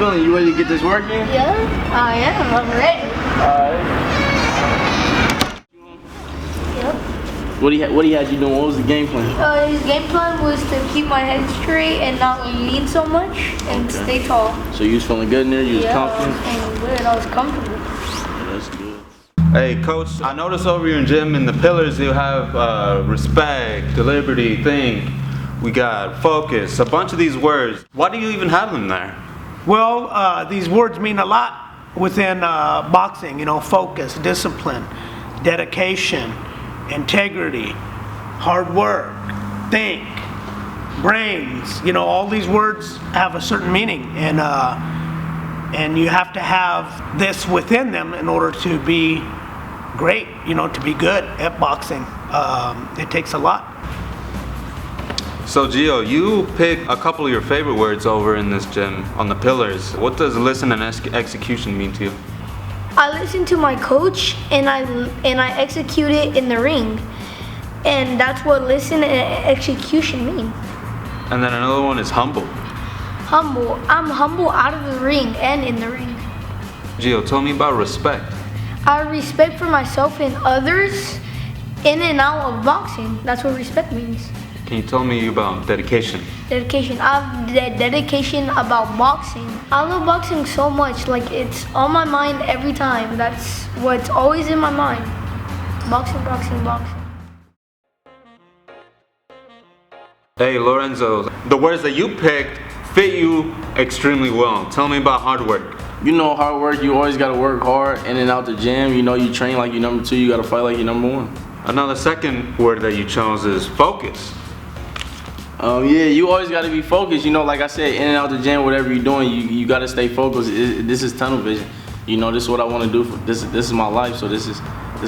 feeling? You ready to get this work in? Yeah, I am. I'm ready. Yep. What he had you doing? What was the game plan? His game plan was to keep my head straight and not lean so much and stay tall. So you was feeling good in there? You was confident? And good. I was comfortable. Yeah, that's good. Hey, Coach, I noticed over your gym in the pillars you have respect, liberty, think. We got focus, a bunch of these words. Why do you even have them there? Well, these words mean a lot within boxing, you know, focus, discipline, dedication, integrity, hard work, think, brains. You know, all these words have a certain meaning, and you have to have this within them in order to be great, you know, to be good at boxing. It takes a lot. So Gio, you pick a couple of your favorite words over in this gym on the pillars. What does listen and execution mean to you? I listen to my coach and I execute it in the ring, and that's what listen and execution mean. And then another one is humble. Humble. I'm humble out of the ring and in the ring. Gio, tell me about respect. I have respect for myself and others in and out of boxing. That's what respect means. Can you tell me about dedication? Dedication. I have dedication about boxing. I love boxing so much. Like, it's on my mind every time. That's what's always in my mind. Boxing, boxing, boxing. Hey Lorenzo, the words that you picked fit you extremely well. Tell me about hard work. You know, hard work, you always gotta work hard in and out the gym. You know, you train like you're number 2, you gotta fight like you're number 1. Another second word that you chose is focus. Yeah, you always got to be focused. You know, like I said, in and out the gym, whatever you're doing, you got to stay focused. This is tunnel vision. You know, this is what I want to do. This is my life. So this is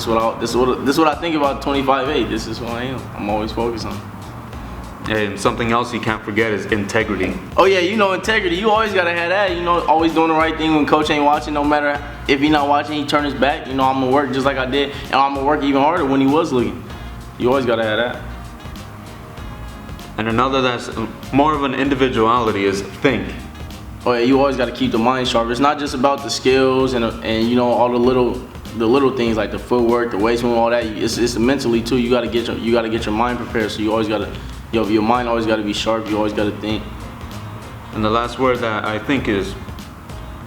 what I think about 25/8. This is who I am. I'm always focused on. And something else you can't forget is integrity. Oh yeah, you know, integrity. You always got to have that. You know, always doing the right thing when coach ain't watching. No matter if he not watching, he turn his back. You know, I'm gonna work just like I did, and I'm gonna work even harder when he was looking. You always got to have that. And another that's more of an individuality is think. Oh yeah, you always got to keep the mind sharp. It's not just about the skills and you know, all the little things like the footwork, the weight room, all that. It's mentally too. You got to get your mind prepared. So you always got to, your mind always got to be sharp. You always got to think. And the last word that I think is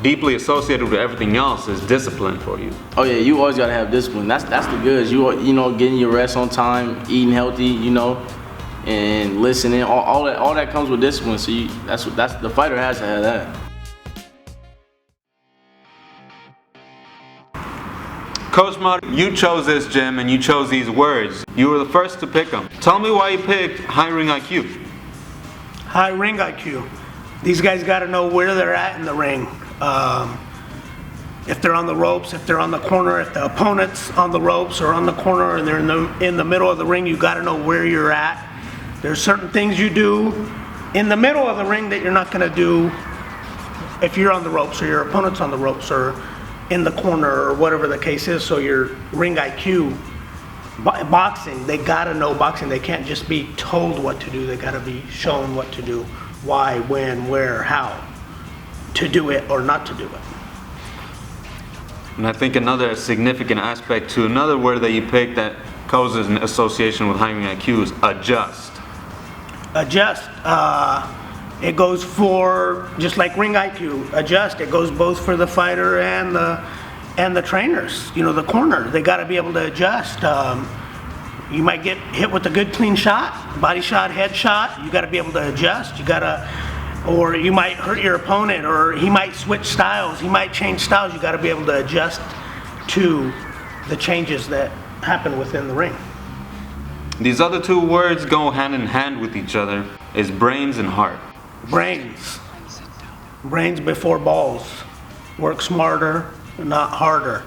deeply associated with everything else is discipline for you. Oh yeah, you always got to have discipline. That's the goods. You know, getting your rest on time, eating healthy. You know. And listening, all that comes with discipline. So that's the fighter has to have that. Coach Mud, you chose this gym and you chose these words. You were the first to pick them. Tell me why you picked high ring IQ. High ring IQ. These guys got to know where they're at in the ring. If they're on the ropes, if they're on the corner, if the opponent's on the ropes or on the corner and they're in the middle of the ring, you got to know where you're at. There's certain things you do in the middle of the ring that you're not going to do if you're on the ropes or your opponent's on the ropes or in the corner or whatever the case is. So your ring IQ, boxing, they got to know boxing. They can't just be told what to do. They got to be shown what to do, why, when, where, how to do it or not to do it. And I think another significant aspect to another word that you picked that causes an association with high ring IQ is adjust. Adjust. It goes for, just like ring IQ, adjust. It goes both for the fighter and the trainers. You know, the corner. They got to be able to adjust. You might get hit with a good clean shot, body shot, head shot. You got to be able to adjust. You got to, or you might hurt your opponent, or he might switch styles. He might change styles. You got to be able to adjust to the changes that happen within the ring. These other two words go hand in hand with each other, is brains and heart. Brains. Brains before balls. Work smarter, not harder.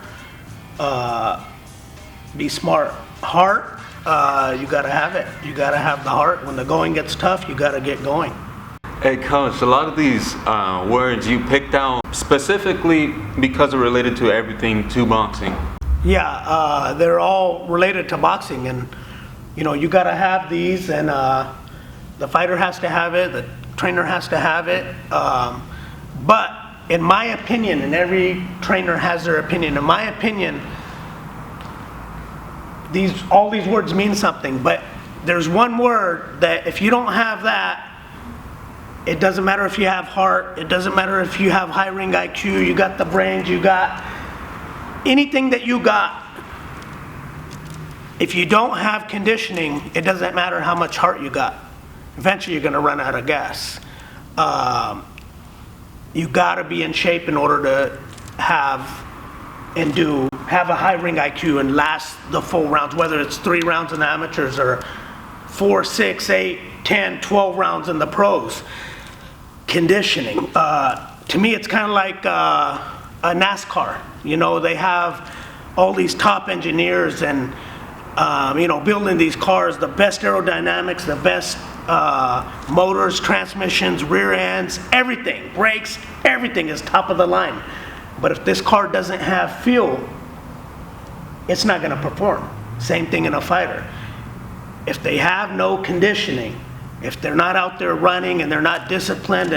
Be smart. Heart, you gotta have it. You gotta have the heart. When the going gets tough, you gotta get going. Hey Coach, a lot of these words you picked out specifically because they're related to everything to boxing. Yeah, they're all related to boxing, and you know, you gotta have these, and the fighter has to have it, the trainer has to have it, but in my opinion, and every trainer has their opinion, in my opinion, all these words mean something, but there's one word that if you don't have that, it doesn't matter if you have heart, it doesn't matter if you have high ring IQ, you got the brains, you got anything that you got. If you don't have conditioning, it doesn't matter how much heart you got. Eventually you're gonna run out of gas. You gotta be in shape in order to have a high ring IQ and last the full rounds, whether it's 3 rounds in the amateurs or 4, 6, 8, 10, 12 rounds in the pros. Conditioning. To me, it's kind of like a NASCAR. You know, they have all these top engineers and, building these cars, the best aerodynamics, the best motors, transmissions, rear ends, everything, brakes, everything is top of the line. But if this car doesn't have fuel, it's not going to perform. Same thing in a fighter. If they have no conditioning, if they're not out there running and they're not disciplined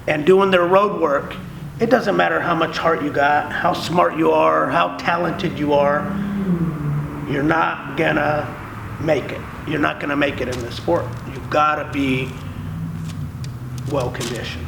and doing their road work, it doesn't matter how much heart you got, how smart you are, how talented you are, you're not gonna make it. You're not gonna make it in this sport. You've gotta be well conditioned.